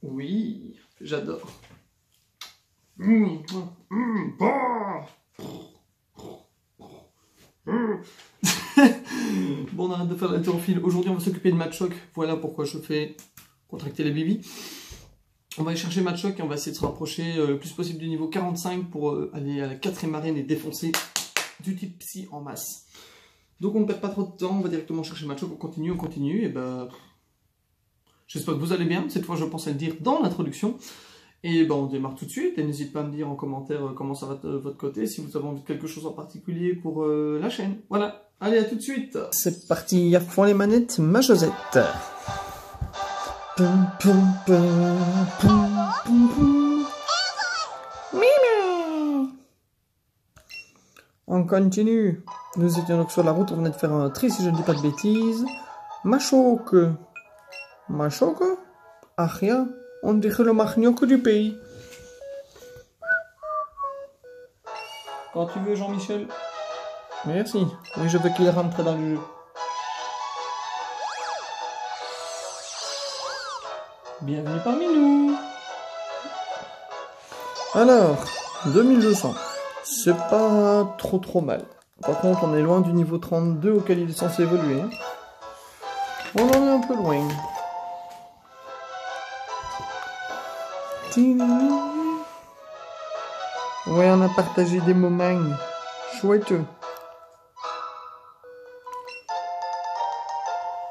Oui, j'adore. Bon, on arrête de faire la théophile. Aujourd'hui, on va s'occuper de Machoc. Voilà pourquoi je fais contracter les bibis. On va aller chercher Machoc et on va essayer de se rapprocher le plus possible du niveau 45 pour aller à la 4ème arène et défoncer du type psy en masse. Donc on ne perd pas trop de temps, on va directement chercher Machoc, on continue, et ben... J'espère que vous allez bien, cette fois je pensais le dire dans l'introduction. Et ben on démarre tout de suite, et n'hésitez pas à me dire en commentaire comment ça va de votre côté, si vous avez envie de quelque chose en particulier pour la chaîne. Voilà, allez à tout de suite. C'est parti, à fond les manettes, ma Josette. Pum, pum, pum, pum, pum, pum. On continue. Nous étions donc sur la route, on venait de faire un tri si je ne dis pas de bêtises. Machoc. Machoc? Ah rien, on dirait le margnoc du pays. Quand tu veux Jean-Michel. Merci. Oui, je veux qu'il rentre dans le jeu. Bienvenue parmi nous. Alors, 2200. C'est pas trop mal. Par contre, on est loin du niveau 32 auquel il est censé évoluer. On en est un peu loin. Ouais, on a partagé des moments. Chouette.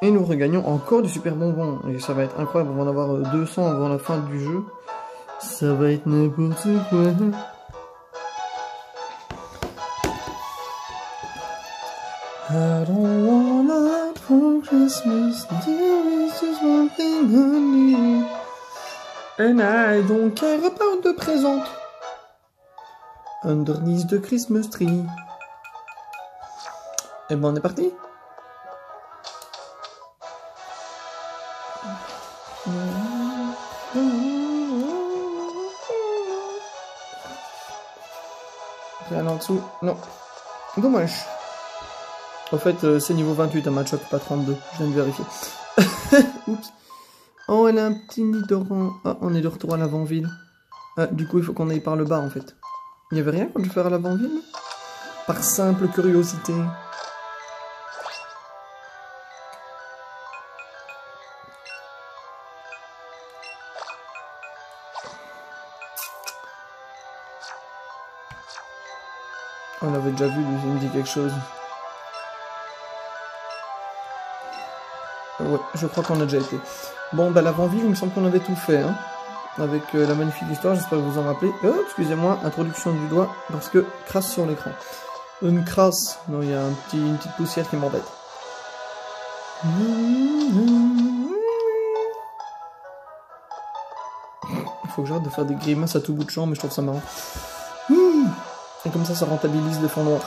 Et nous regagnons encore du super bonbon. Et ça va être incroyable, on va en avoir 200 avant la fin du jeu. Ça va être n'importe quoi. I don't want a lot for Christmas. There is just one thing I need. And I don't care about the present. Underneath the Christmas tree. Et ben on est parti. Rien en dessous. Non. Dommage. En fait, c'est niveau 28 à Machoc, pas 32. Je viens de vérifier. Oups. Oh, elle a un petit nid d'orange. Ah, on est de retour à l'avant-ville. Ah, du coup, il faut qu'on aille par le bas, en fait. Il n'y avait rien quand je ferais à l'avant-ville? Par simple curiosité. On l'avait déjà vu, lui, il me dit quelque chose. Ouais, je crois qu'on a déjà été. Bon, bah l'avant-ville, il me semble qu'on avait tout fait, hein. Avec la magnifique histoire, j'espère que vous en rappelez. Oh, excusez-moi, introduction du doigt, parce que crasse sur l'écran. Une crasse. Non, il y a une petite poussière qui m'embête. Il faut que j'arrête de faire des grimaces à tout bout de champ, mais je trouve ça marrant. Et comme ça rentabilise le fond noir.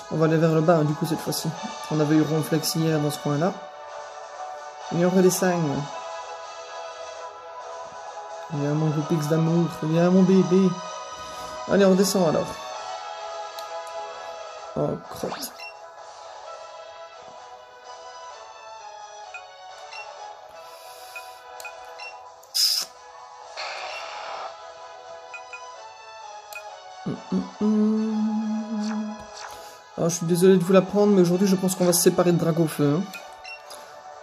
On va aller vers le bas, hein, du coup, cette fois-ci. On avait eu Ronflex hier dans ce coin-là. Et on redescend. Viens, mon gros pix d'amour. Viens, mon bébé. Allez, on redescend alors. Oh, crotte. Alors, je suis désolé de vous l'apprendre, mais aujourd'hui, je pense qu'on va se séparer de Dragofeu. Hein.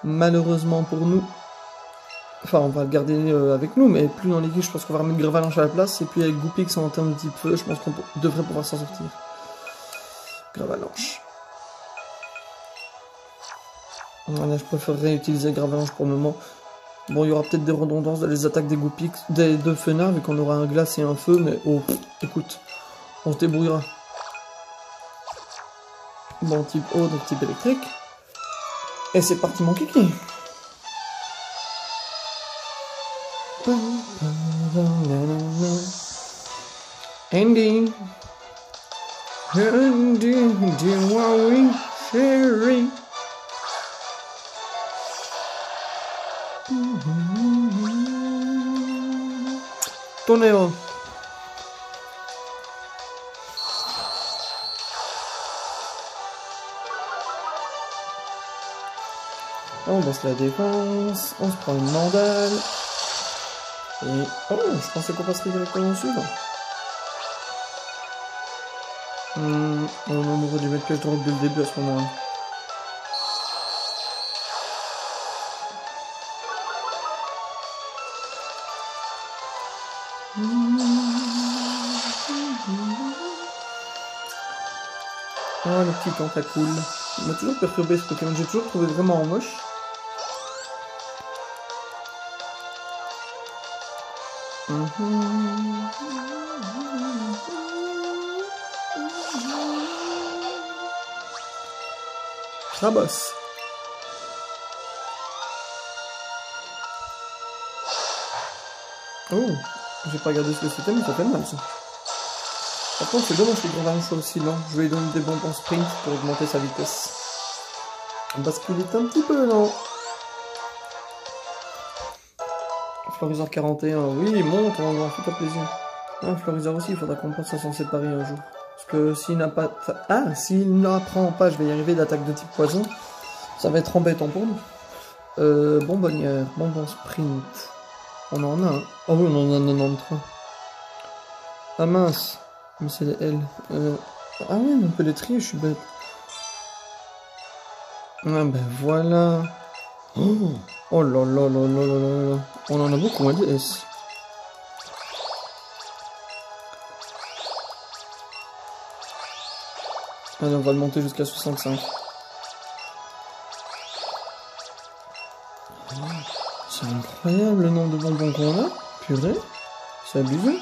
Malheureusement pour nous. Enfin, on va le garder avec nous, mais plus dans l'équipe, je pense qu'on va remettre Gravalanche à la place. Et puis avec Goopix en termes de type feu, je pense qu'on devrait pouvoir s'en sortir. Gravalanche. Voilà, je préférerais utiliser Gravalanche pour le moment. Bon, il y aura peut-être des redondances dans les attaques des Goopix, des deux Fenards, vu qu'on aura un glace et un feu, mais oh, écoute, on se débrouillera. Bon, type eau, donc type électrique. Et c'est parti, mon kiki. Andy. Sherry. Tonnerre. On bosse la défense, on se prend une mandale. Et... Oh, je pensais qu'on passerait directement au suivant. On aurait dû mettre piège droite dès le début à ce moment-là. Oh, le petit tentacule. Il m'a toujours perturbé ce Pokémon, j'ai toujours trouvé vraiment moche. Rabosse. Oh, j'ai pas regardé ce que c'était, mais ça fait mal ça. Par contre, c'est dommage que le grand soit aussi lent. Je vais lui donner des bonbons sprint pour augmenter sa vitesse. Parce qu'il est un petit peu lent. Florizard 41, oui, il monte, on en fait pas plaisir. Ah, Florizard aussi, il faudra qu'on pense à s'en séparer un jour. Parce que s'il n'a pas... Ah, s'il n'apprend pas, je vais y arriver d'attaque de type poison. Ça va être embêtant pour nous. Bonbonnière, bonbon sprint. On en a un. Oh oui, on en a 93. Ah mince. Mais c'est les L. Ah oui, mais on peut les trier, je suis bête. Ah ben voilà. Oh là là là là là là. On en a beaucoup moins de S. Allez, on va le monter jusqu'à 65. C'est incroyable le nombre de bonbons qu'on a. Purée. C'est abusé.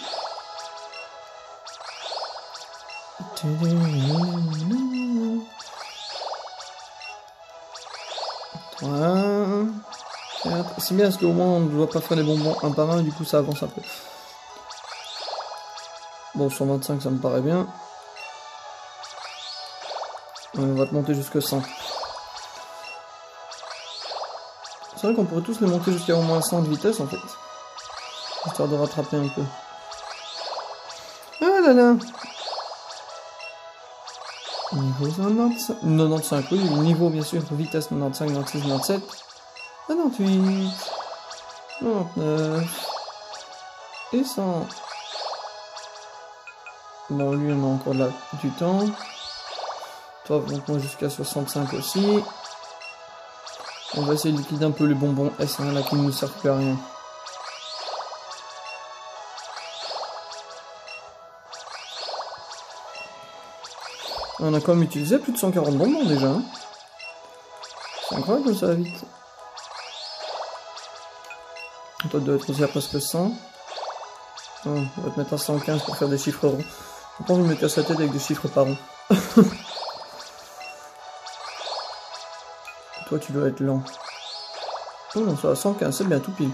Voilà. 4. C'est bien parce qu'au moins on ne doit pas faire les bonbons un par un et du coup ça avance un peu. Bon, 125 ça me paraît bien. On va te monter jusqu'à 100. C'est vrai qu'on pourrait tous les monter jusqu'à au moins 100 de vitesse en fait. Histoire de rattraper un peu. Ah là là. Niveau 95, 95, oui, niveau bien sûr, vitesse 95, 96, 97, 98, 99, et 100. Bon, lui, on a encore là du temps. Toi, donc moi jusqu'à 65 aussi. On va essayer de liquider un peu les bonbons S1 là qui ne nous servent plus à rien. On a quand même utilisé plus de 140 bonbons déjà. Hein. C'est incroyable comme ça va vite. Toi doit être aussi à presque 100. Oh, on va te mettre à 115 pour faire des chiffres ronds. J'ai pas envie de me casser la tête avec des chiffres par rond. Toi tu dois être lent. Oh non, ça va 115, c'est bien tout pile.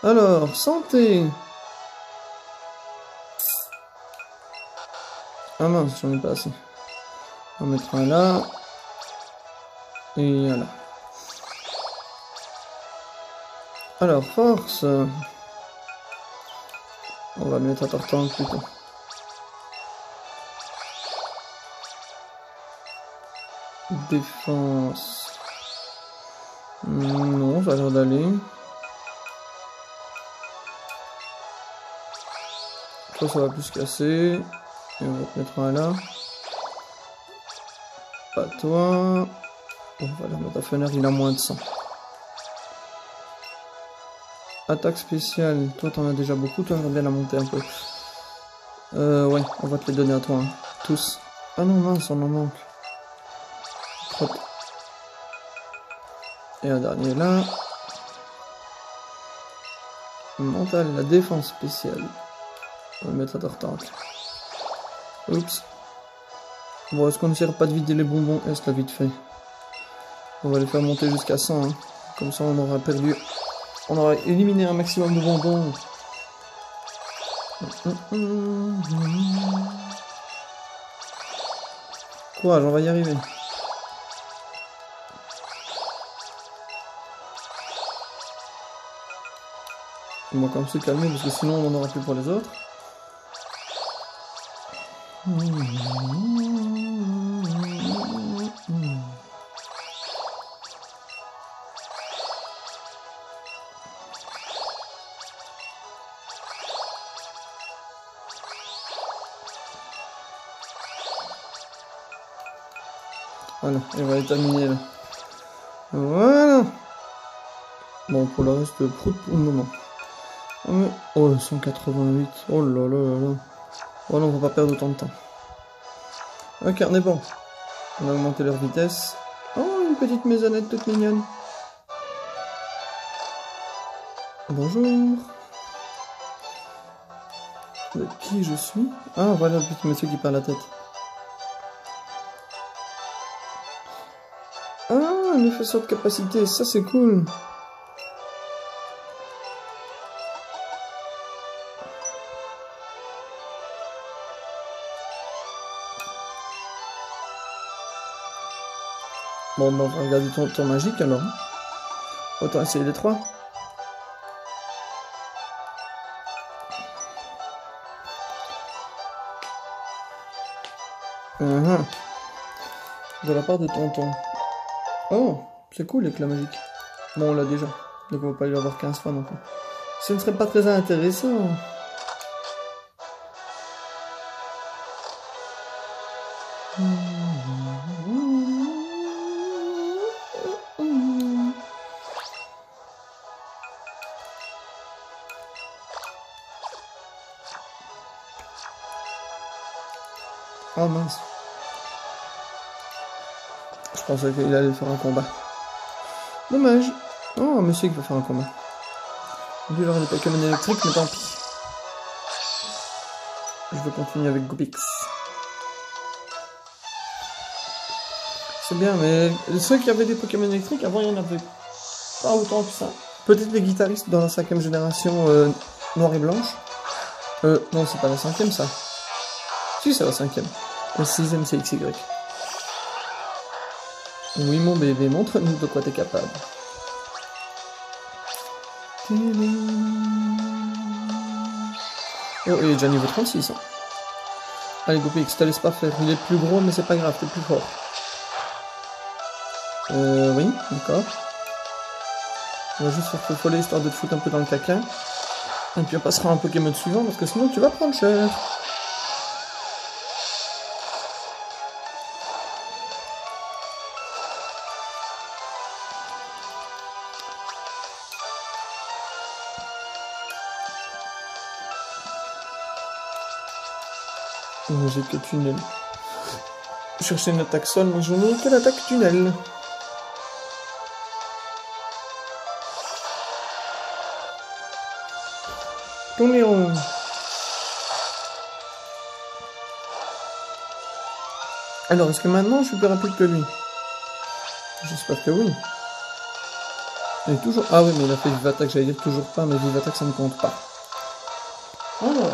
Alors, santé. Ah mince, j'en ai pas assez. On va mettre un là. Et voilà. Alors, force. On va le mettre à Tartan plutôt. Défense. Non, ça a l'air d'aller. Toi, ça va plus casser. Et on va te mettre un là. Pas toi. On va le mettre à Fenner, il a moins de 100. Attaque spéciale, toi t'en as déjà beaucoup, toi j'aimerais bien la monter un peu. Ouais, on va te les donner à toi, hein. Tous. Ah non mince, on en manque. Hop. Et un dernier là. Mental, la défense spéciale. On va le mettre à Tartank. Oups. Bon, est-ce qu'on n'essaiera pas de vider les bonbons? Est-ce là vite fait? On va les faire monter jusqu'à 100, hein. Comme ça on aura perdu. On aura éliminé un maximum de bonbons. Courage, on va y arriver. On va quand même se calmer parce que sinon on n'en aura plus pour les autres. Voilà, et on va les terminer là. Voilà. Bon, pour le reste, prout pour le moment. Oh, 188. Oh là là là là. Oh non, on va pas perdre autant de temps. Ok, on est bon. On a augmenté leur vitesse. Oh, une petite maisonnette toute mignonne. Bonjour. De qui je suis? Ah, voilà le petit monsieur qui perd la tête. Ah, un effaceur de capacité, ça c'est cool. Bon, ben, on va regarder ton tour magique alors. Autant essayer les 3. De la part de tonton. Oh, c'est cool l'éclat magique. Bon, on l'a déjà. Donc on va pas y avoir 15 fois non plus. Ce ne serait pas très intéressant. Oh mince. Je pensais qu'il allait faire un combat. Dommage. Oh, monsieur qui va faire un combat. Lui, il aura des Pokémon électriques, mais tant pis. Je vais continuer avec Gopix. C'est bien, mais ceux qui avaient des Pokémon électriques, avant, il n'y en avait pas autant que ça. Peut-être les guitaristes dans la 5ème génération noire et blanche. Non, c'est pas la 5ème, ça. Si, c'est la 5ème. La 6ème, c'est XY. Oui, mon bébé, montre-nous de quoi t'es capable. Oh, il est déjà niveau 36. Hein. Allez, Gopix, te laisse pas faire. Il est plus gros, mais c'est pas grave, t'es plus fort. Oui, d'accord. On va juste faire faux-follet histoire de te foutre un peu dans le caca. Et puis on passera à un Pokémon suivant, parce que sinon tu vas prendre cher. J'ai que tunnel. Je cherchais une attaque sol, mais je n'ai que l'attaque tunnel. Tournéron. Alors, est-ce que maintenant je suis plus rapide que lui? J'espère que oui. Il est toujours... Ah oui, mais il a fait Vivatak, j'allais dire toujours pas, mais Vivatak ça ne compte pas. Alors...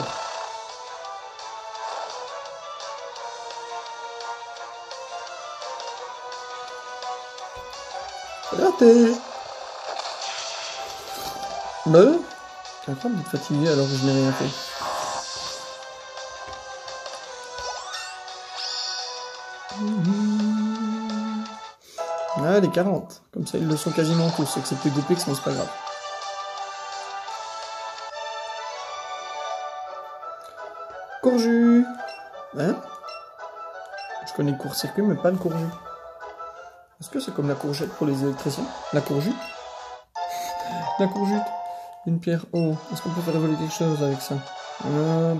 Raté. Bah, c'est incroyable d'être fatigué alors que je n'ai rien fait. Ah, les 40. Comme ça, ils le sont quasiment tous, excepté Gopix, mais c'est pas grave. Courju. Hein? Je connais le court-circuit, mais pas le courju. Est-ce que c'est comme la courgette pour les électriciens? La courgette? La courgette. Une pierre. Oh, est-ce qu'on peut faire évoluer quelque chose avec ça?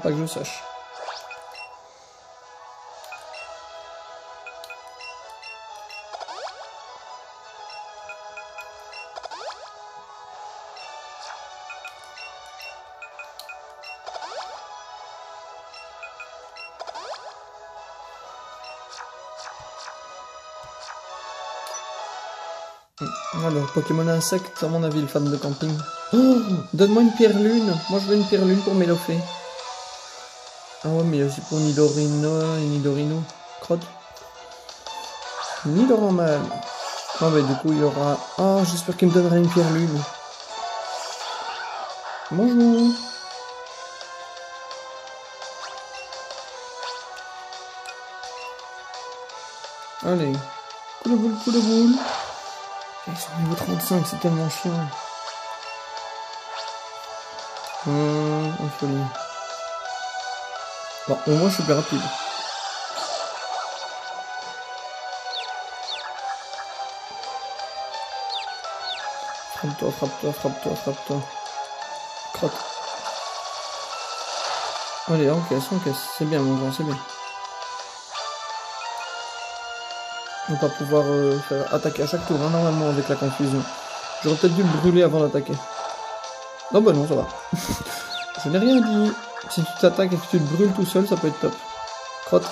Pas que je sache. Alors, Pokémon insecte, à mon avis, le fan de camping. Oh, donne-moi une pierre lune. Moi, je veux une pierre lune pour Mélofée. Ah ouais, mais c'est pour Nidorino et Nidorino. Crotte. Nidoranmal. Ah bah du coup, il y aura... Oh, j'espère qu'il me donnera une pierre lune. Bonjour. Allez. Coup de boule, coup de boule. Ils sont niveau 35, c'est tellement chiant. En folie. Bon, au moins je suis plus rapide. Frappe-toi, frappe-toi, frappe-toi, frappe-toi. Crotte. Allez, encaisse. C'est bien, mon grand, c'est bien. On va pas pouvoir faire attaquer à chaque tour, hein, normalement, avec la confusion. J'aurais peut-être dû le brûler avant d'attaquer. Non, bah non, ça va. Je n'ai rien dit. Si tu t'attaques et que tu te brûles tout seul, ça peut être top. Crotte.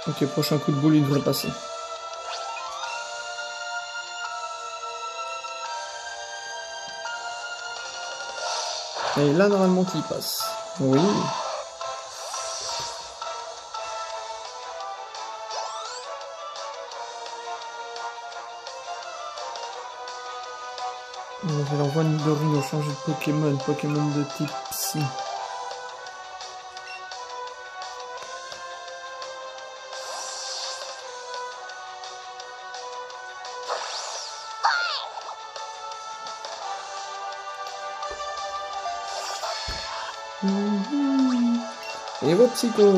Ok, prochain coup de boule, il devrait passer. Et là, normalement, il passe. Oui. Je l'envoie Nidorino changer de Pokémon de type Psy. Et votre psycho.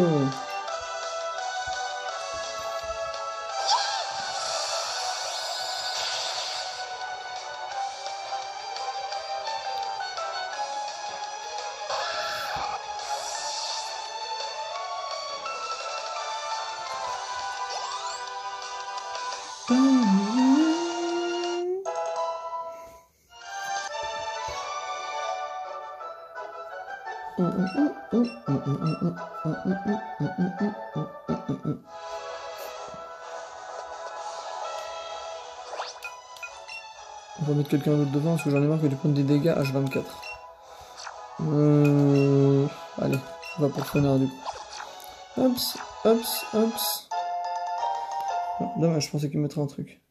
On va mettre quelqu'un d'autre devant parce que j'en ai marre que tu prennes des dégâts H24. Allez, on va pour Fenard du coup. Hops. Oh, dommage, je pensais qu'il mettrait un truc.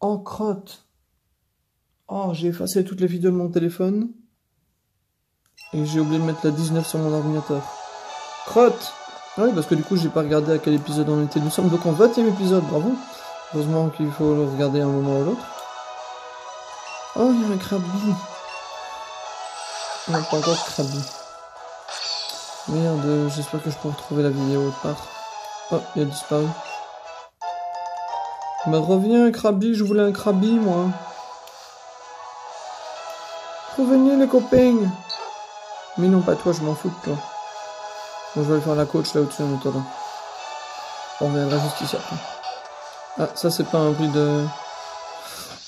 Oh, crotte. Oh, j'ai effacé toutes les vidéos de mon téléphone. Et j'ai oublié de mettre la 19 sur mon ordinateur. Crotte. Oui, parce que du coup, j'ai pas regardé à quel épisode on était. Nous sommes donc en 20e épisode, bravo. Heureusement qu'il faut le regarder un moment ou l'autre. Oh, il y a un Krabi. Non, pas encore Krabi. Merde, j'espère que je peux retrouver la vidéo autre part. Oh, il a disparu. Bah reviens, Krabi, je voulais un Krabi, moi. Revenez, les copains. Mais non, pas toi, je m'en fous de toi. Bon, je vais aller faire la coach là au-dessus en attendant. On reviendra juste ici après. Ah, ça c'est pas un bruit de...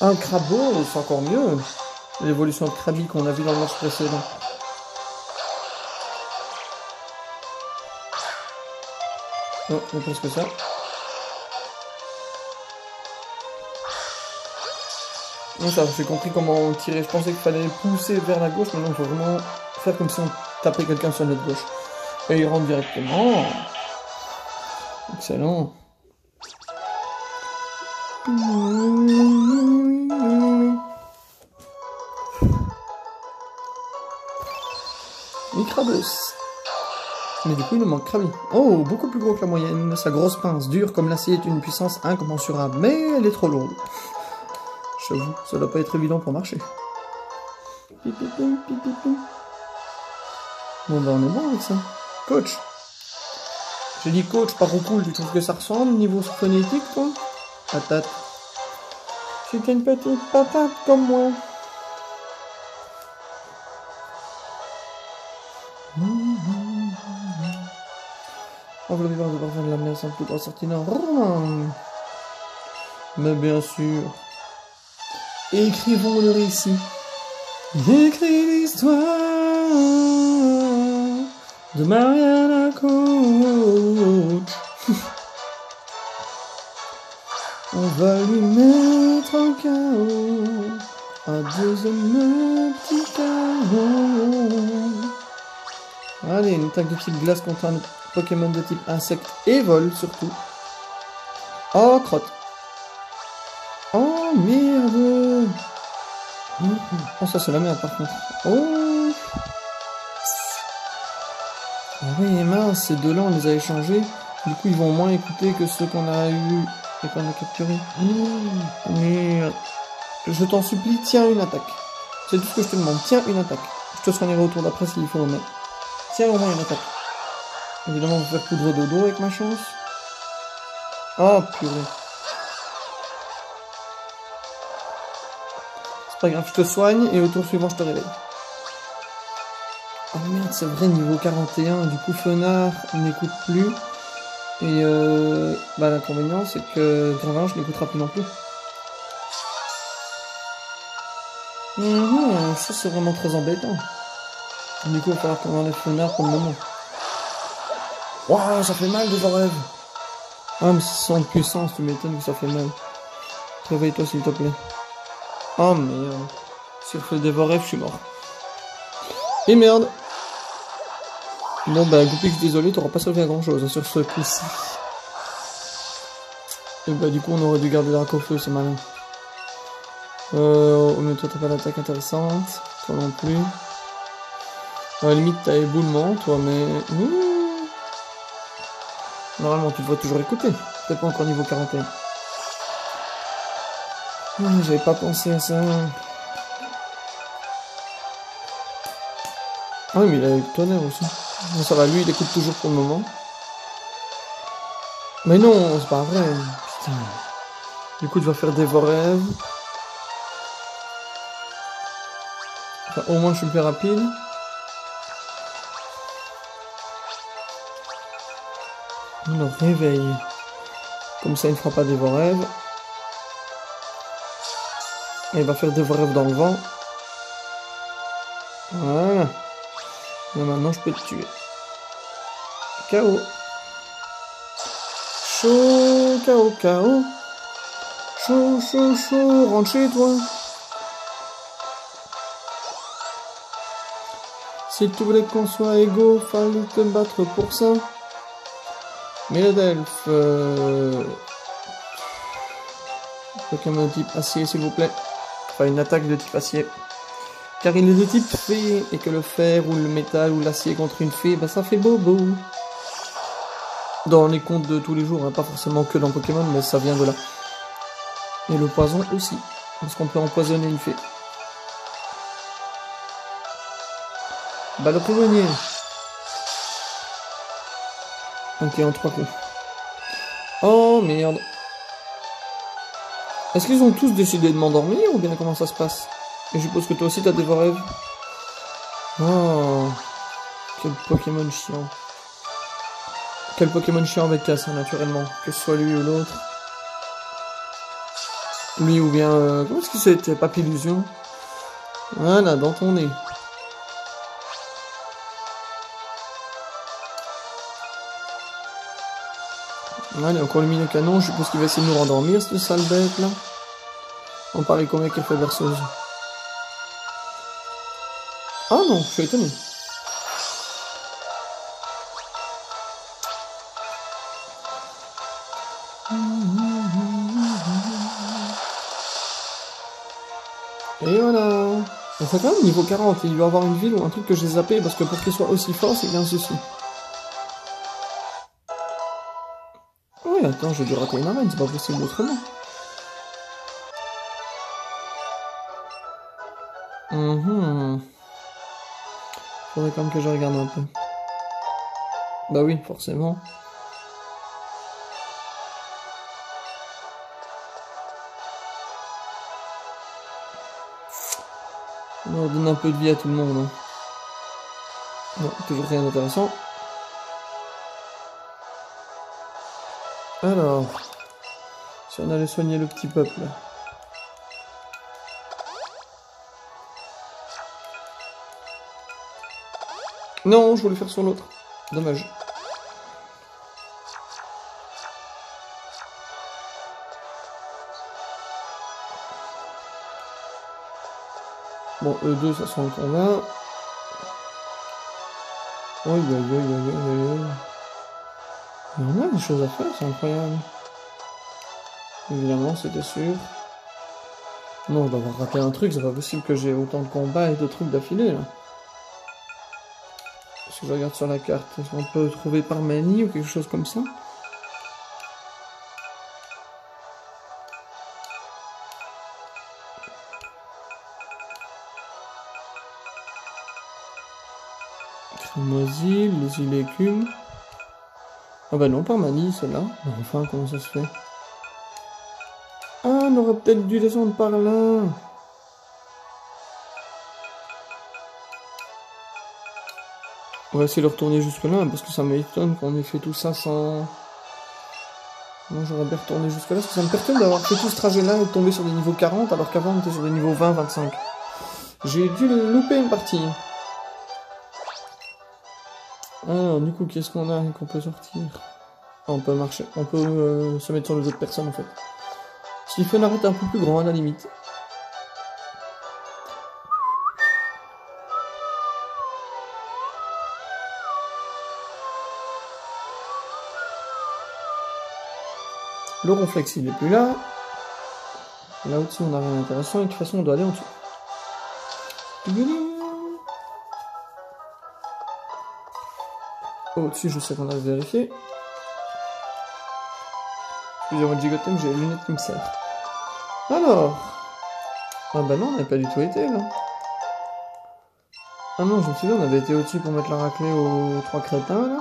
Un Crabo, c'est encore mieux. L'évolution de Krabi qu'on a vu dans le match précédent. Oh, on pense que ça. Non, ça, j'ai compris comment tirer. Je pensais qu'il fallait pousser vers la gauche, mais non, il faut vraiment faire comme si on tapait quelqu'un sur notre gauche. Et il rentre directement. Excellent. Micrabus. Mais du coup, il nous manque Krabi. Oh, beaucoup plus gros que la moyenne. Sa grosse pince, dure comme l'acier, est une puissance incommensurable, mais elle est trop lourde. J'avoue, ça doit pas être évident pour marcher. Bon, bah, on est bon avec ça. Coach. J'ai dit coach, pas beaucoup. Tu trouves que ça ressemble niveau phonétique, toi? Patate. C'est une petite patate comme moi. Enveloppé par le parfum de la mer sans plus grand sortinant. Mais bien sûr. Écrivons le récit. Écris l'histoire de Mariana Coach. On va lui mettre un chaos. Un deuxième petit chaos. Allez, une attaque de type glace contre un Pokémon de type insecte et vol surtout. Oh, crotte. Oh, merde. Oh, ça c'est la merde par contre. Oh. Oui, mince, ces deux-là on les a échangés. Du coup, ils vont moins écouter que ceux qu'on a eu et qu'on a capturés. Oh, merde. Je t'en supplie, tiens une attaque. C'est tout ce que je te demande. Tiens une attaque. Je te soignerai autour d'après s'il faut, mais tiens au moins une attaque. Évidemment, on va faire poudre de dos avec ma chance. Oh, purée. C'est pas grave, je te soigne et au tour suivant, je te réveille. Oh merde, c'est vrai, niveau 41, du coup, Fenard n'écoute plus. Et bah, l'inconvénient, c'est que Gravinge n'écoutera plus non plus. Ça, c'est vraiment très embêtant. Du coup, il va falloir qu'on enlève Fenard pour le moment. Waouh, ça fait mal de voir rêve. Ah, mais c'est sans puissance, tu m'étonnes que ça fait mal. Réveille-toi, s'il te plaît. Oh merde. Si je fais des rêves, je suis mort. Et merde. Bon bah Goupix, désolé, t'auras pas sauvé à grand chose sur ce coup-ci. Et bah du coup on aurait dû garder Drac au feu, c'est malin. Mais toi t'as pas d'attaque intéressante, toi non plus. À la limite t'as éboulement, toi, mais... Normalement tu devrais toujours écouter, peut-être pas encore niveau 41. J'avais pas pensé à ça. Ah oui mais il a eu le tonnerre aussi. Bon, ça va, lui il écoute toujours pour le moment. Mais non, c'est pas vrai. Putain. Du coup, tu vas faire des rêves. Enfin, au moins, je suis plus rapide. On le réveille. Comme ça, il ne fera pas des rêves. Et il va faire des rêves dans le vent. Voilà. Et maintenant, je peux te tuer. KO. Chaud, KO, KO. Chaud, chaud, chaud, rentre chez toi. Si tu voulais qu'on soit égaux, fallait te battre pour ça. Méladelphe. Pokémon de type acier, s'il vous plaît. Enfin, une attaque de type acier. Car il est de type fée, et que le fer, ou le métal, ou l'acier contre une fée, bah ça fait bobo. Dans les contes de tous les jours, hein, pas forcément que dans Pokémon, mais ça vient de là. Et le poison aussi, parce qu'on peut empoisonner une fée. Bah le prisonnier. Ok, en 3 coups. Oh merde. Est-ce qu'ils ont tous décidé de m'endormir, ou bien comment ça se passe? Et je suppose que toi aussi t'as des rêves. Oh, quel Pokémon chiant. Quel Pokémon chiant avec casse, naturellement. Que ce soit lui ou l'autre. Lui ou bien... comment est-ce que c'était? Papillusion. Voilà, dans ton nez. Allez, encore le mini canon. Je suppose qu'il va essayer de nous rendormir, cette sale bête là. On parie combien qu'elle fait berceuse. Ah non, je suis étonné. Et voilà. Enfin quand même niveau 40, il doit avoir une ville ou un truc que j'ai zappé parce que pour qu'il soit aussi fort, c'est qu'il y a un souci. Oui, attends, j'ai dû rater une arène, c'est pas possible autrement. Faudrait quand même que je regarde un peu. Bah oui, forcément. On leur donne un peu de vie à tout le monde. Hein. Non, toujours rien d'intéressant. Alors, si on allait soigner le petit peuple. Non, je voulais faire sur l'autre. Dommage. Bon, eux deux, ça sont encore là. Aïe aïe aïe aïe aïe aïe. Il y en a des choses à faire, c'est incroyable. Évidemment, c'était sûr. Non, je dois avoir raté un truc, c'est pas possible que j'ai autant de combats et de trucs d'affilée là. Si je regarde sur la carte, est-ce qu'on peut trouver par manie ou quelque chose comme ça? Crémoisie, les îles écumes. Ah bah non, par manie, celle-là. Enfin, comment ça se fait? Ah, on aurait peut-être dû descendre par là. On va essayer de retourner jusque-là, parce que ça m'étonne qu'on ait fait tout ça sans... Moi, j'aurais bien retourné jusque-là, parce que ça me perturbe d'avoir fait tout ce trajet-là et de tomber sur des niveaux 40, alors qu'avant, on était sur des niveaux 20-25. J'ai dû louper une partie. Alors, du coup, qu'est-ce qu'on a qu'on peut sortir? Ah, on peut marcher, on peut se mettre sur les autres personnes, en fait. Ce qui fait une arrêt un peu plus grand, à la limite. Le ronflex, il est plus là. Là au-dessus, on n'a rien d'intéressant. Et de toute façon, on doit aller en dessous. Au-dessus, je sais qu'on a vérifié. Excusez-moi de gigoter, mais j'ai les lunettes qui me servent. Alors. Ah bah non, on n'avait pas du tout été là. Ah non, je me souviens, on avait été au-dessus pour mettre la raclée aux 3 crétins là.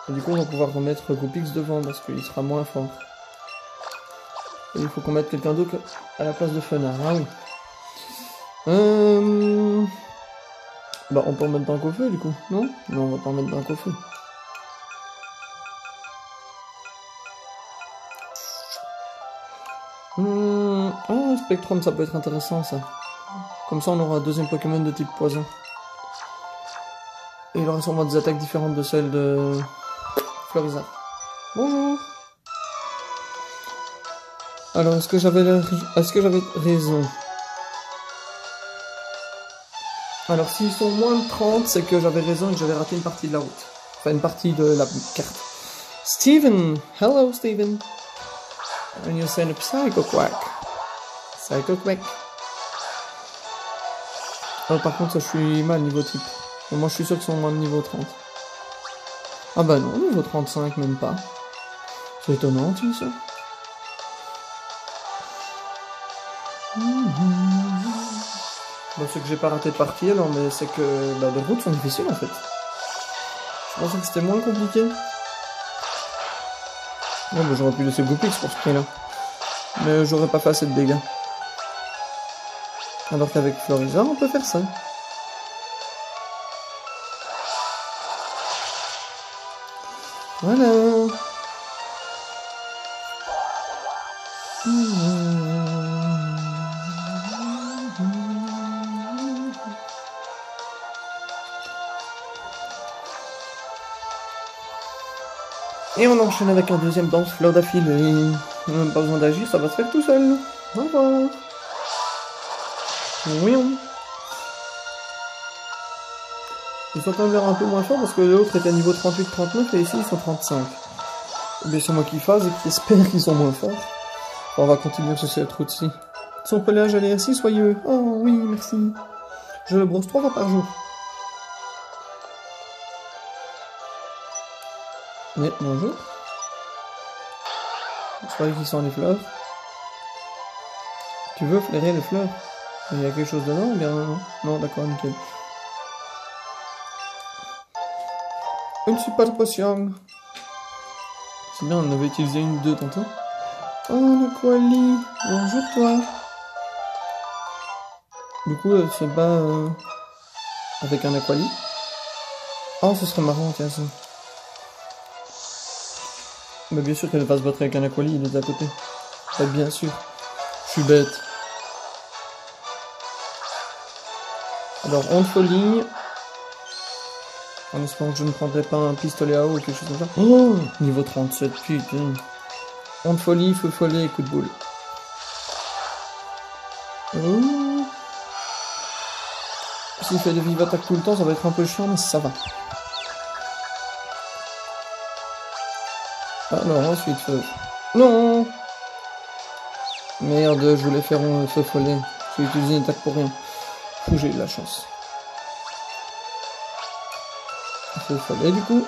Et du coup, on va pouvoir remettre Goopix devant parce qu'il sera moins fort. Et il faut qu'on mette quelqu'un d'autre à la place de Fenard. Ah oui. Bah, on peut en mettre dans le Kofeu du coup, non? Non, on va pas en mettre dans le Kofeu. Ah, Spectrum, ça peut être intéressant ça. Comme ça, on aura un deuxième Pokémon de type poison. Et il aura sûrement des attaques différentes de celles de Florizard. Bonjour. Alors, est-ce que j'avais raison? Alors, s'ils sont moins de 30, c'est que j'avais raison et que j'avais raté une partie de la route. Enfin, une partie de la carte. Steven! Hello, Steven! And you send a Psycho Quack. Psycho Quack. Oh, par contre, ça, je suis mal niveau type. Mais moi, je suis sûr qu'ils sont moins de niveau 30. Ah bah non, niveau 35, même pas. C'est étonnant, tu sais ça. Bon, c'est que j'ai pas raté de partie alors, mais c'est que bah, les routes sont difficiles en fait. Je pensais que c'était moins compliqué. Bon, bah, j'aurais pu laisser Goopix pour ce prix-là. Mais j'aurais pas fait assez de dégâts. Alors qu'avec Florizard, on peut faire ça. Voilà. Et on enchaîne avec un deuxième danse fleur d'affilée. On n'a même pas besoin d'agir, ça va se faire tout seul. Au revoir. Oui. Ils sont quand même un peu moins forts parce que l'autre était à niveau 38-39 et ici ils sont 35. Mais c'est moi qui phase et qui espère qu'ils sont moins forts. On va continuer sur cette route-ci. Son pelage a l'air si soyeux. Oh oui, merci. Je le brosse 3 fois par jour. Mais bonjour. Je croyais qu'ils sont les fleurs. Tu veux flairer les fleurs? Il y a quelque chose dedans ou bien non? Non, d'accord, nickel. Une super potion. C'est bien, on avait utilisé une ou deux tantôt. Oh, le Quali. Bonjour toi. Du coup, elle se bat avec un Aquali. Oh, ce serait marrant, tiens, ça. Mais bien sûr qu'elle va se battre avec un Aquali, il est à côté. Bien sûr. Je suis bête. Alors, onde folie. En espérant que je ne prendrai pas un pistolet à eau ou quelque chose comme ça. Oh, niveau 37, putain. Onde folie, feu follet et coup de boule. Oh. S'il fait des vives attaques tout le temps, ça va être un peu chiant, mais ça va. Alors ensuite, feu. Non. Merde, je voulais faire un feu follet. J'ai utilisé une attaque pour rien. J'ai eu de la chance. Feu follet du coup.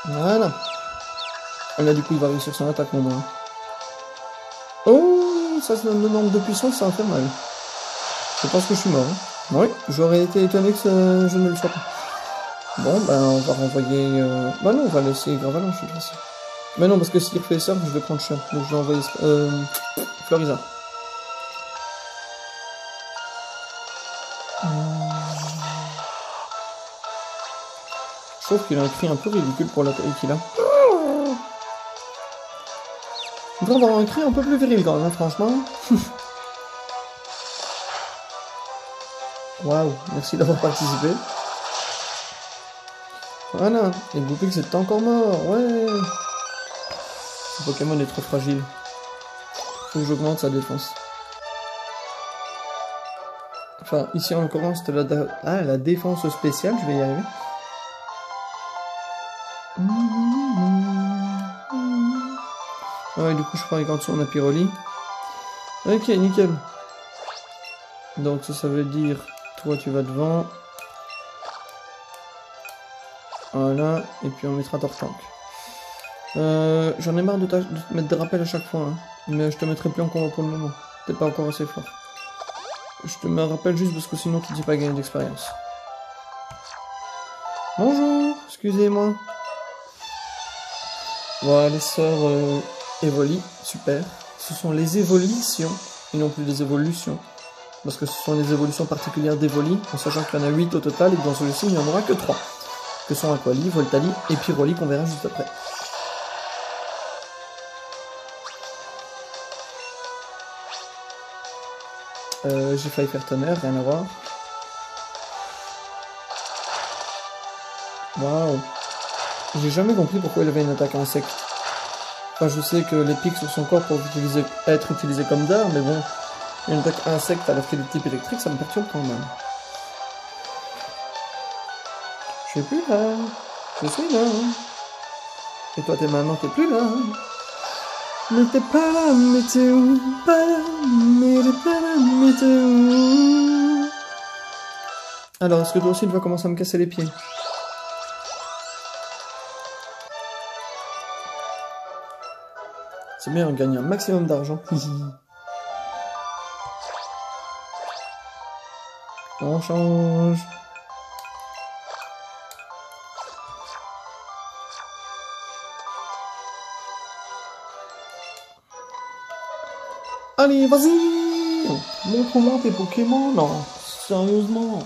Voilà. Là, du coup, il va réussir son attaque, mon bras. Oh, ça, c'est le nombre de puissance, ça va faire mal. Je pense que je suis mort. Hein. Oui, j'aurais été étonné que je ne le sois pas. Bon, ben, on va renvoyer... Bah non, on va laisser Gravalanche, cette fois-ci. Mais non, parce que s'il refait ça, je vais prendre cher. Donc, je vais envoyer... Floriza. Je trouve qu'il a un cri un peu ridicule pour la taille qu'il a. Il devrait avoir un cri un peu plus viril quand même, hein, franchement. Waouh, merci d'avoir participé. Voilà, et Goupix est encore mort, ouais. Ce Pokémon est trop fragile. Faut que j'augmente sa défense. Enfin, ici en l'occurrence, c'était la défense spéciale, je vais y arriver. Ouais, du coup, je prends les quand on a Pyroli. Ok, nickel. Donc, ça veut dire, toi, tu vas devant. Voilà, et puis on mettra Tortank. J'en ai marre de te mettre des rappels à chaque fois, hein. Mais je te mettrai plus en combat pour le moment. T'es pas encore assez fort. Je te mets un rappel juste parce que sinon tu ne sais pas gagner d'expérience. Bonjour, excusez-moi. Voilà, les sœurs Evoli, super. Ce sont les évolutions, et non plus les évolutions. Parce que ce sont les évolutions particulières d'Evoli, en sachant qu'il y en a 8 au total, et que dans celui-ci, il n'y en aura que 3. Que sont Aquali, Voltali et Pyroli, qu'on verra juste après. J'ai failli faire tonnerre, rien à voir. Waouh. J'ai jamais compris pourquoi il avait une attaque insecte. Enfin, je sais que les pics sur son corps peuvent être utilisés comme d'art, mais bon, une attaque insecte alors qu'il est de type électrique, ça me perturbe quand même. Je suis plus là. Je suis là. Et toi, maintenant, t'es plus là. Mais t'es pas là, mais t'es où? Pas là, mais t'es pas là, mais t'es où? Alors, est-ce que toi aussi, tu vas commencer à me casser les pieds? C'est bien, on gagne un maximum d'argent. On change. Allez, vas-y! Montre-moi tes Pokémon, non, sérieusement.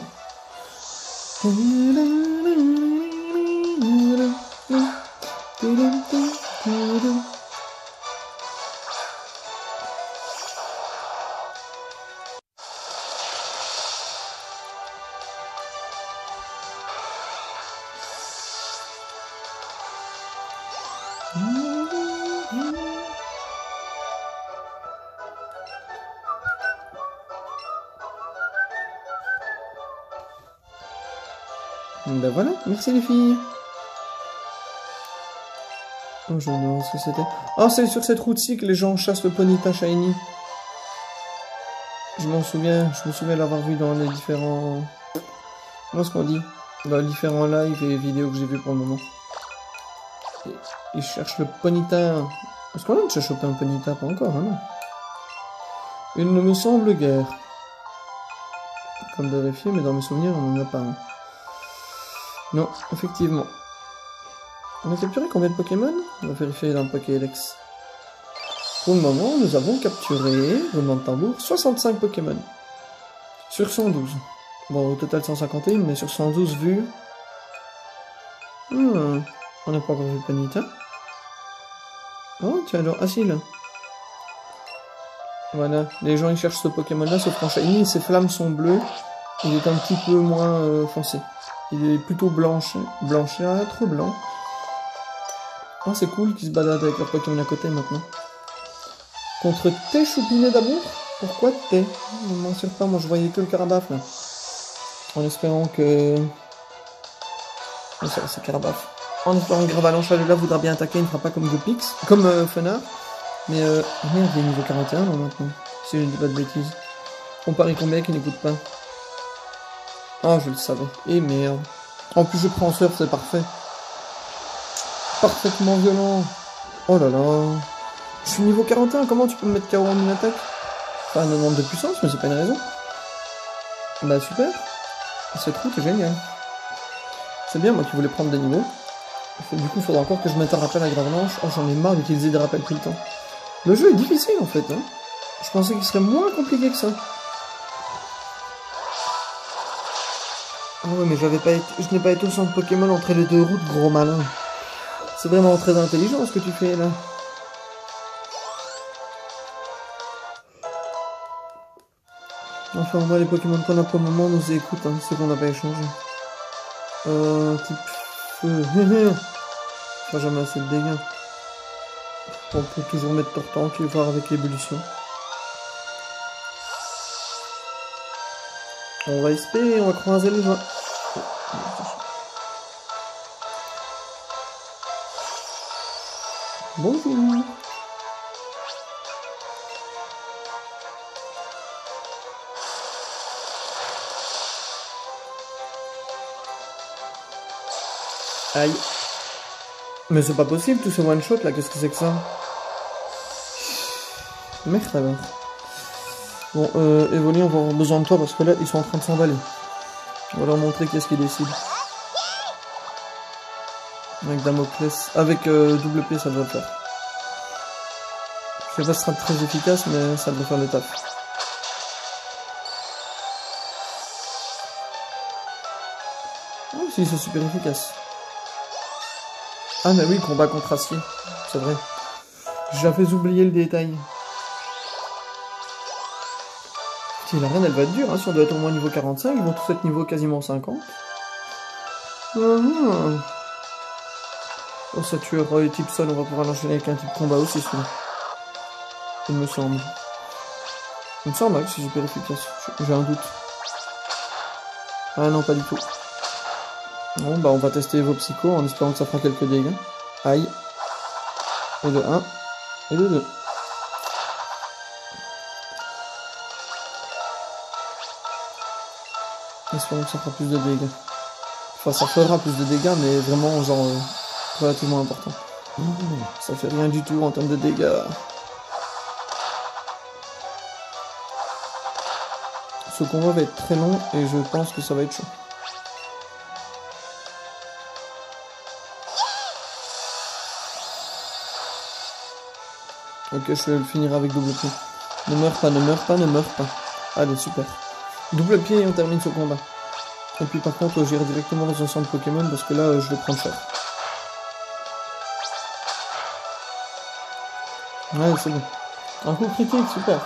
Ben voilà, merci les filles. Oh, je me demande ce que c'était. Oh, c'est sur cette route-ci que les gens chassent le Ponyta Shiny. Je me souviens l'avoir vu dans les différents... Comment est-ce qu'on dit? Dans les différents lives et vidéos que j'ai vu pour le moment. Ils cherchent le Ponyta. Est-ce qu'on a déjà chopé un Ponyta? Pas encore, hein, non? Il ne me semble guère. Comme de vérifier, mais dans mes souvenirs, on n'en a pas un. Non, effectivement. On a capturé combien de Pokémon? On va vérifier dans le Pokédex. Pour le moment, nous avons capturé, roulement de tambour, 65 Pokémon. Sur 112. Bon, au total 151, mais sur 112 vues... on n'a pas encore vu Ponyta. Oh, tiens alors, ah si, là. Voilà, les gens ils cherchent ce Pokémon-là, sauf qu'en Shiny, ses flammes sont bleues. Il est un petit peu moins foncé. Il est plutôt blanchâtre, blanc. Oh, c'est cool qu'ils se baladent avec leur Pokémon à côté maintenant. Contre T choupinet d'amour? Pourquoi T? Ne m'en sers pas, moi je voyais que le Carabaf là. En espérant que... Oh, ça c'est Carabaf. En espérant que Gravalanche là voudra bien attaquer, il ne fera pas comme Goupix, comme Fenard. Mais merde, il est niveau 41 là maintenant. Si je ne dis pas de bêtises. On parie combien qu'il n'écoute pas? Ah, je le savais. Et merde. En plus, je prends surf, c'est parfait. Parfaitement violent. Oh là là. Je suis niveau 41, comment tu peux me mettre KO en une attaque? Enfin, 90 de puissance, mais c'est pas une raison. Bah super. Ce truc est génial. C'est bien, moi qui voulais prendre des niveaux. Du coup, il faudra encore que je mette un rappel à Grave Blanche. Oh, j'en ai marre d'utiliser des rappels tout le temps. Le jeu est difficile en fait. Hein. Je pensais qu'il serait moins compliqué que ça. Ah ouais, mais je n'ai pas été au centre Pokémon entre les deux routes, gros malin. C'est vraiment très intelligent ce que tu fais là. Enfin, on va les Pokémon qu'on a pour le moment nous écoutent, hein, ceux qu'on n'a pas échangé. Type feu. Je ferai jamais assez de dégâts. On peut toujours mettre Tortank et voir avec l'ébullition. On va espérer, on va croiser les doigts. Bonjour. Aïe. Mais c'est pas possible tous ces one shot là, qu'est-ce que c'est que ça? Merde alors. Bon, Evoli, on va avoir besoin de toi parce que là, ils sont en train de s'emballer. On va leur montrer qu'est-ce qu'ils décident. Avec Damoclès. Avec double P, ça doit le faire. Je sais pas si ce sera très efficace, mais ça devrait faire le taf. Oh, si, c'est super efficace. Ah, mais oui, combat contre acier. C'est vrai. J'avais oublié le détail. Putain, la reine, elle va être dure, hein, si on doit être au moins niveau 45, ils vont tous être niveau quasiment 50. Oh, ça tue Roy type sol, on va pouvoir l'enchaîner avec un type combat aussi, celui-là. Il me semble. Il me semble que c'est super efficace. J'ai un doute. Ah non, pas du tout. Bon, bah on va tester vos psychos en espérant que ça fera quelques dégâts. Aïe. Et de 1. Et de 2. Espérons que ça fera plus de dégâts. Enfin, ça fera plus de dégâts, mais vraiment, genre, relativement important. Ça fait rien du tout en termes de dégâts. Ce combat va être très long et je pense que ça va être chaud. Ok, je vais le finir avec double pied. Ne meurs pas, ne meurs pas, ne meurs pas. Allez, super. Double pied et on termine ce combat. Et puis par contre, j'irai directement dans un centre Pokémon parce que là, je vais prendre cher. Ouais, c'est bon. Un coup critique, super.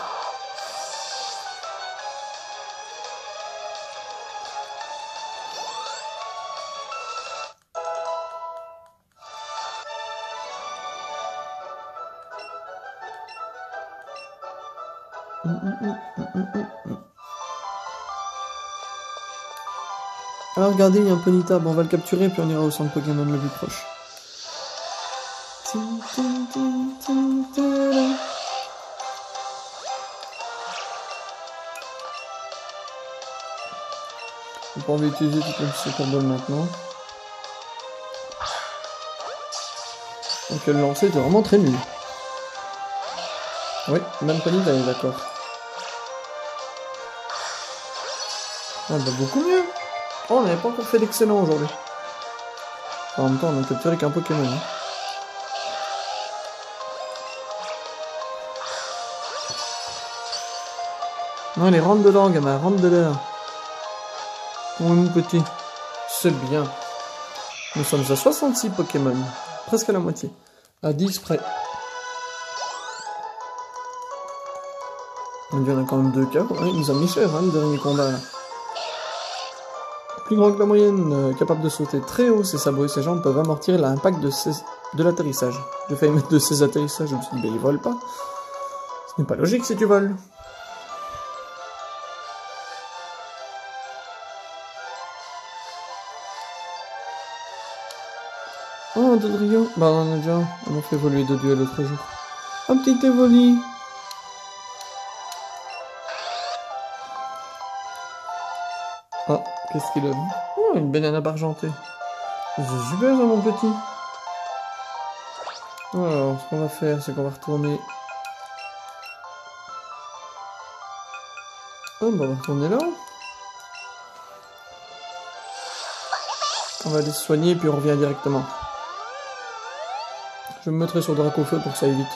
Ah, regardez, il y a un Ponyta. Bon, on va le capturer, puis on ira au centre Pokémon le plus proche. J'ai pas envie d'utiliser toute la Super Ball maintenant. Donc le lancer était vraiment très nul. Oui, même Ponyta est d'accord. Ah bah beaucoup mieux. Oh, on n'avait pas encore fait d'excellent aujourd'hui. En même temps, on a capturé qu'un Pokémon. Hein. Non, allez, rentre dedans, gamin, rentre dedans. Oui, mon petit. C'est bien. Nous sommes à 66 Pokémon. Presque à la moitié. À 10 près. Il y en a quand même 2 cas. Hein. Il nous a mis cher, hein, le dernier combat. Là. Plus grand que la moyenne, capable de sauter très haut, ses sabots et ses jambes peuvent amortir l'impact de l'atterrissage. J'ai failli mettre de ses atterrissages, je me suis dit, ben il vole pas. Ce n'est pas logique si tu voles. Oh, Dodrio. Bah, on a déjà. On a fait évoluer Doduo l'autre jour. Un petit Evoli. Ah, qu'est-ce qu'il a vu? Oh, une banane argentée. C'est super, ça, mon petit. Alors, ce qu'on va faire, c'est qu'on va retourner... Oh, bah, on va retourner là. On va aller se soigner et puis on revient directement. Je me mettrai sur Dracofeu pour que ça aille vite.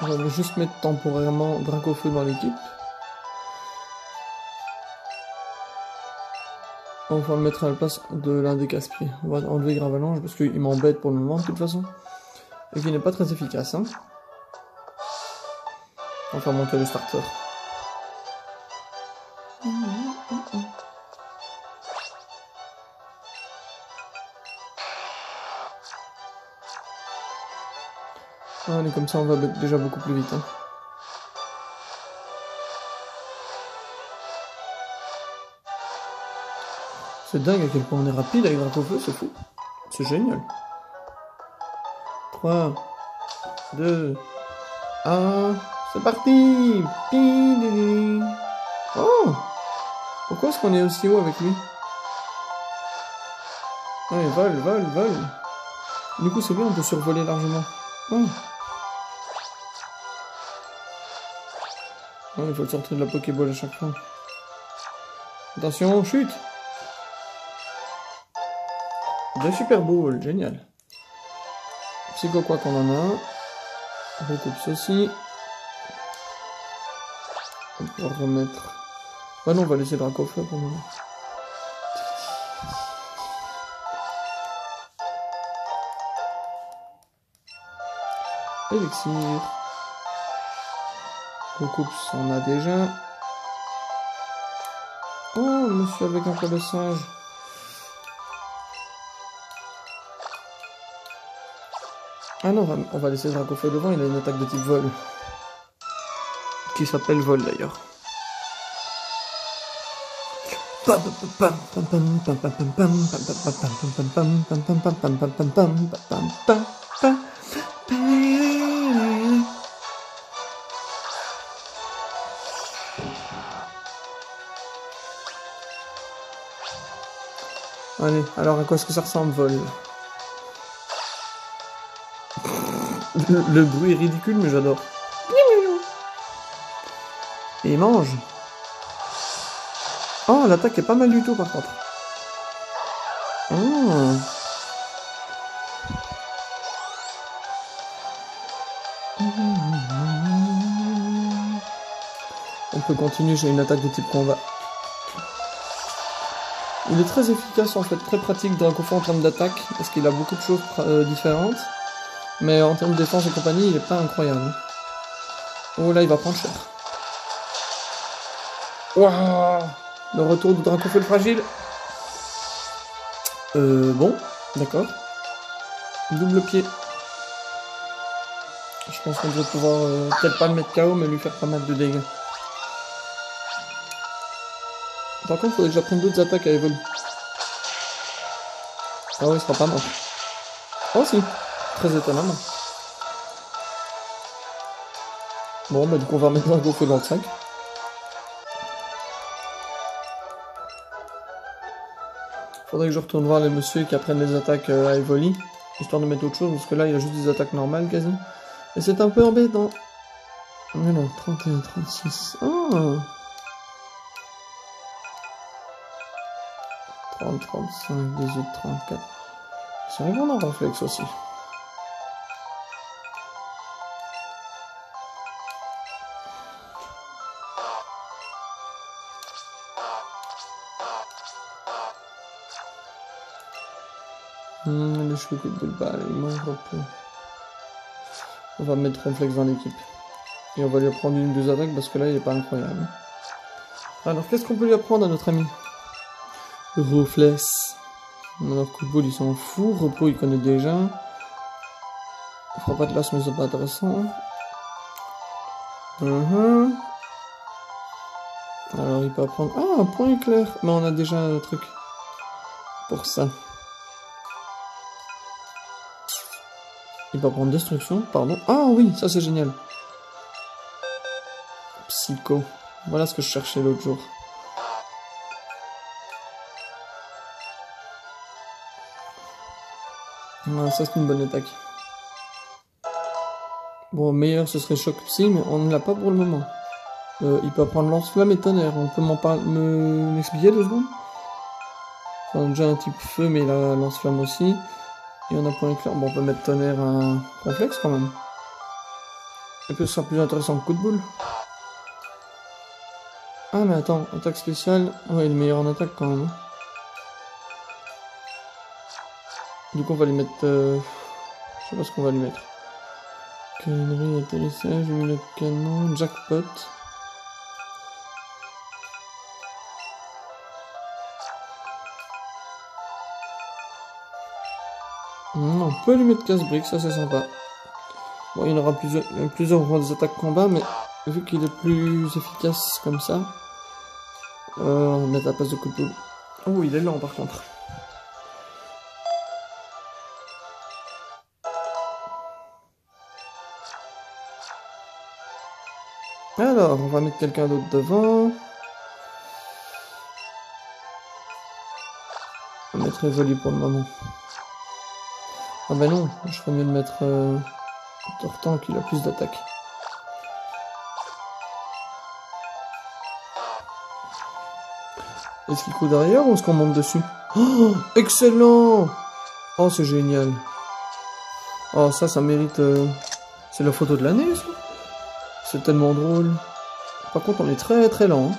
On va juste mettre temporairement Dracofeu dans l'équipe. On va le mettre à la place de l'un des casse-pieds. On va enlever Gravalanche parce qu'il m'embête pour le moment de toute façon. Et qu'il n'est pas très efficace. Hein. On va faire monter le starter. Allez, comme ça on va déjà beaucoup plus vite. Hein. C'est dingue à quel point on est rapide avec Dracofeu, c'est fou. C'est génial. 3, 2, 1, c'est parti! Oh! Pourquoi est-ce qu'on est aussi haut avec lui? Ah, il vole. Du coup, c'est bien, on peut survoler largement. Oh. Oh, il faut le sortir de la Pokéball à chaque fois. Attention, chute! Deux Super Balls, génial. Psycho quoi qu'on en a un. On recoupe ceci. On va pouvoir remettre... Bah non, on va laisser le Dracofeu pour le moment. Élixir. Recoupe, on a déjà. Oh, le monsieur avec un col de singe. Ah non, on va laisser Dracofeu devant, il a une attaque de type vol. Qui s'appelle vol d'ailleurs. Allez, alors à quoi est-ce que ça ressemble, vol? Le bruit est ridicule, mais j'adore. Et il mange. Oh, l'attaque est pas mal du tout, par contre. Oh. On peut continuer, j'ai une attaque de type combat. Il est très efficace, en fait, très pratique Dracofeu en termes d'attaque, parce qu'il a beaucoup de choses différentes. Mais en termes de défense et compagnie, il est pas incroyable. Oh là, il va prendre cher. Waouh! Le retour du Dracofeu le fragile. Bon, d'accord. Double pied. Je pense qu'on devrait pouvoir peut-être pas le mettre KO, mais lui faire pas mal de dégâts. Par contre, il faudrait que j'apprenne d'autres attaques à Evol. Ah ouais, il sera pas mort. Oh si! Très étonnamment. Bon, bah du coup on va remettre un gros feu dans le sac. Faudrait que je retourne voir les messieurs qui apprennent les attaques à Evoli, histoire de mettre autre chose, parce que là il y a juste des attaques normales quasi. Et c'est un peu embêtant. Mais non, 31, 36. Oh 30, 35, 18, 34. C'est bon en réflexe aussi. Les cheveux coup de boule balle, il mange un peu. On va mettre Ronflex dans l'équipe. Et on va lui apprendre une ou deux attaques parce que là il est pas incroyable. Alors qu'est-ce qu'on peut lui apprendre à notre ami? Ronflex. Alors coup de boule il s'en fout, repos il connaît déjà. On fera pas de l'as mais c'est pas intéressant. Alors il peut apprendre... Ah, un point éclair. Mais on a déjà un truc pour ça. Il peut apprendre destruction, pardon. Ah oui, ça c'est génial. Psycho. Voilà ce que je cherchais l'autre jour. Ah, ça c'est une bonne attaque. Bon, meilleur ce serait choc psy, mais on ne l'a pas pour le moment. Il peut apprendre lance-flamme et tonnerre. On peut m'expliquer 2 secondes? On a déjà un type feu, mais il a lance-flamme aussi. Et on a point éclair. Bon, on peut mettre tonnerre à complexe quand même. Et puis ce sera plus intéressant que coup de boule. Ah, mais attends, attaque spéciale. Ouais, il est meilleur en attaque quand même. Du coup, on va lui mettre. Je sais pas ce qu'on va lui mettre. Canaillerie, atterrissage, lumineux de canon, jackpot. On peut lui mettre casse-brique, ça c'est sympa. Bon, il y en aura plusieurs pour des attaques combat, mais vu qu'il est plus efficace comme ça, on va mettre à la place de coup de boule. Oh, il est lent par contre. Alors, on va mettre quelqu'un d'autre devant. On va mettre Evoli pour le moment. Ah bah non, je ferais mieux de mettre Tortan qui a plus d'attaque. Est-ce qu'il court derrière ou est-ce qu'on monte dessus? Oh, excellent! Oh, c'est génial. Oh, ça mérite... C'est la photo de l'année, ça. C'est tellement drôle. Par contre, on est très très lent.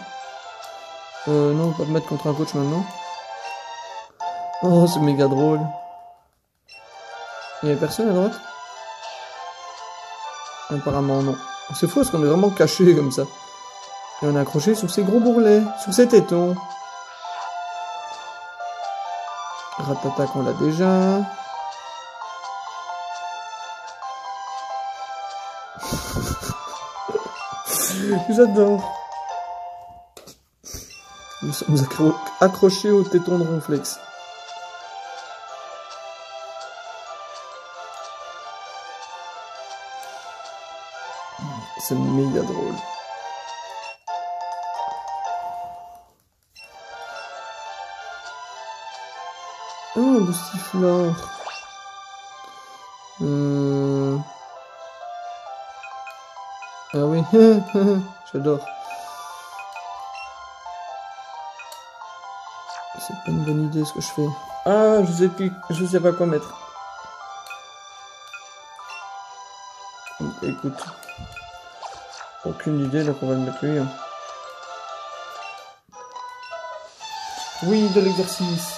Hein. Non, on va pas me mettre contre un coach maintenant. Oh, c'est méga drôle. Il y avait personne à droite? Apparemment, non. C'est fou parce qu'on est vraiment caché comme ça. Et on est accroché sur ces gros bourrelets, sur ces tétons. Ratata qu'on l'a déjà. J'adore. Nous sommes accrochés au téton de Ronflex. C'est méga drôle. Oh, Boostiflore. Ah oui, j'adore. C'est pas une bonne idée ce que je fais. Ah, je sais pas quoi mettre. Écoute, aucune idée, donc on va le mettre lui. Hein. Oui, de l'exercice.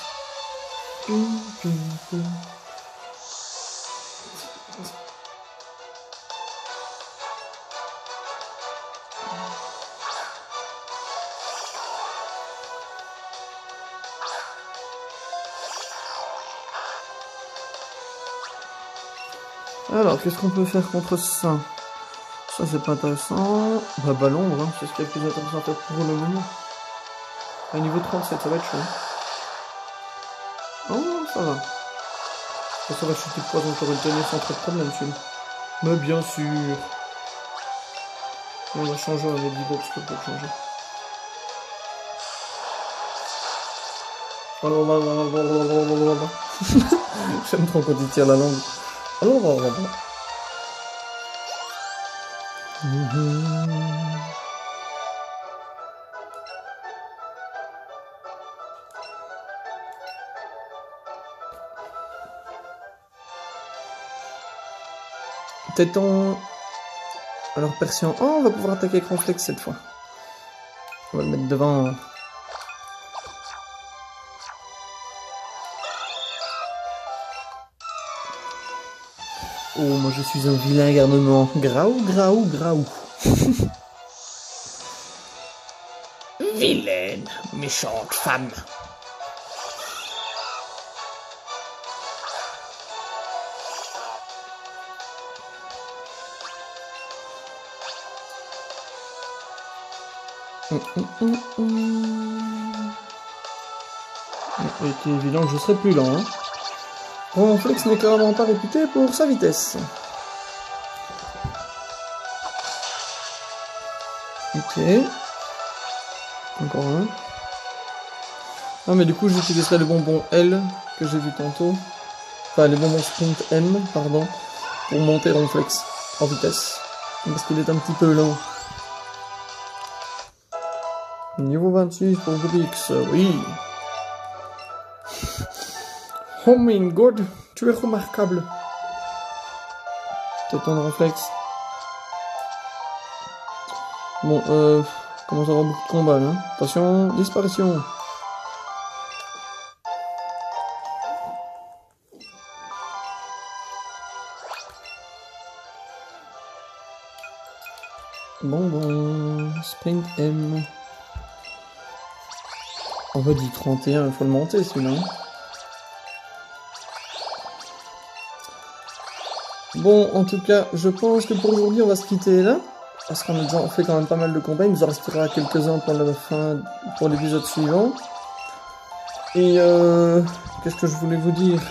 Alors, qu'est-ce qu'on peut faire contre ça? Ça, c'est pas intéressant. Bah l'ombre, hein, c'est ce qui est le plus intéressant pour le moment. À niveau 37, ça va être chaud. Oh, ça va. Ça va chuter de poison pour le tenir sans trop de problème, celui-là. Mais bien sûr. On va changer, on a 10 box pour le changer. J'aime trop quand il tire la langue. Téton. Alors Persian. Oh, on va pouvoir attaquer avec Ronflex cette fois. On va le mettre devant. Oh, moi je suis un vilain garnement. Graou, graou, graou. Vilaine, méchante femme. Il était évident que je serais plus lent. Hein. Ronflex n'est clairement pas réputé pour sa vitesse. Ok. Encore un. Ah mais du coup j'utiliserai le bonbon L que j'ai vu tantôt. Enfin les bonbons Sprint M, pardon. Pour monter Ronflex en vitesse. Parce qu'il est un petit peu lent. Niveau 26 pour Rubix, oui. Oh my god, tu es remarquable. C'est ton Ronflex. Bon, commence à avoir beaucoup de combats là. Attention, disparition. Bon, Sprint M. On va dire 31, il faut le monter celui-là. Bon, en tout cas, je pense que pour aujourd'hui, on va se quitter là. Parce qu'on a déjà fait quand même pas mal de combats. Il nous en restera quelques-uns pour la fin, pour l'épisode suivant. Et qu'est-ce que je voulais vous dire?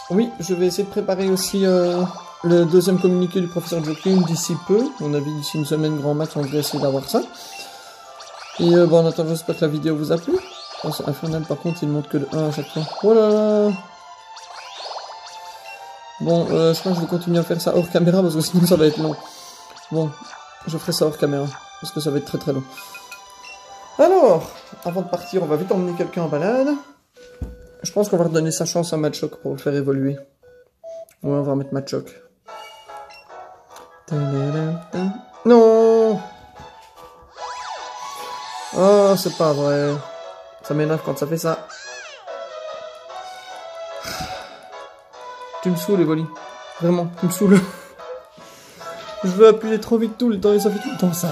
Oui, je vais essayer de préparer aussi le deuxième communiqué du professeur Joking d'ici peu. On a vu d'ici une semaine grand max, on devrait essayer d'avoir ça. Et bon, en attendant, j'espère que la vidéo vous a plu. Oh, c'est infernal, par contre, il ne montre que le 1 à chaque fois. Voilà. Bon, je crois que je vais continuer à faire ça hors caméra parce que sinon ça va être long. Bon, je ferai ça hors caméra parce que ça va être très très long. Alors, avant de partir, on va vite emmener quelqu'un en balade. Je pense qu'on va redonner sa chance à Machoc pour le faire évoluer. Ouais, on va mettre Machoc. Non! Oh, c'est pas vrai. Ça m'énerve quand ça fait ça. Tu me saoules, Evoli. Vraiment, tu me saoules. Je veux appuyer trop vite tout le temps et ça fait tout le temps ça.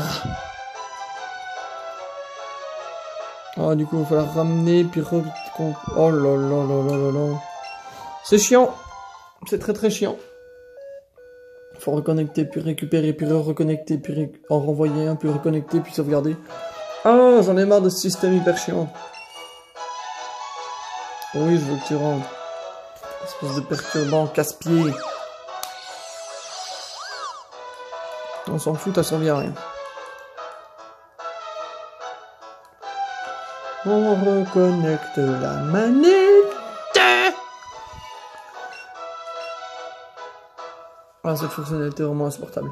Oh, du coup, il va falloir ramener, puis oh là là là là là là. C'est chiant. C'est très très chiant. Faut reconnecter, puis récupérer, puis reconnecter, puis en renvoyer un, puis reconnecter, puis sauvegarder. Ah, j'en ai marre de ce système hyper chiant. Oui, je veux que tu rentres. Espèce de perturbant, casse-pied. On s'en fout, t'as servi à rien. On reconnecte la manette. Ah, cette fonctionnalité est vraiment insupportable.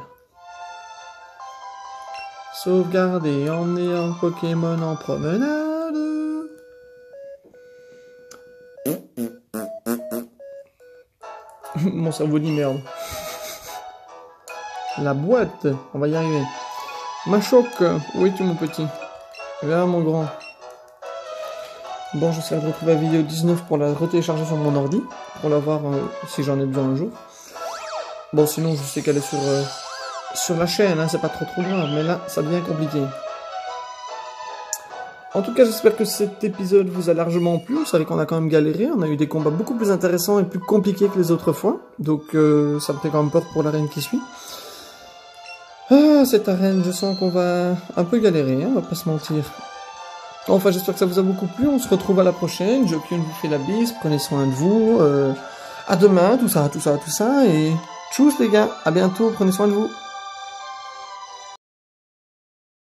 Sauvegarder, emmener un Pokémon en promenade. Mon cerveau dit merde. La boîte, on va y arriver. Machoc, où es-tu mon petit? Viens mon grand. Bon, j'essaie de retrouver la vidéo 19 pour la retélécharger sur mon ordi, pour la voir si j'en ai besoin un jour. Bon, sinon je sais qu'elle est sur la chaîne, hein, c'est pas trop grave, mais là, ça devient compliqué. En tout cas, j'espère que cet épisode vous a largement plu. Vous savez qu'on a quand même galéré, on a eu des combats beaucoup plus intéressants et plus compliqués que les autres fois. Donc ça me fait quand même peur pour l'arène qui suit. Ah, cette arène, je sens qu'on va un peu galérer, hein, on va pas se mentir. Enfin, j'espère que ça vous a beaucoup plu, on se retrouve à la prochaine. Joking vous fait la bise, prenez soin de vous. À demain, tout ça, et tchuss les gars, à bientôt, prenez soin de vous.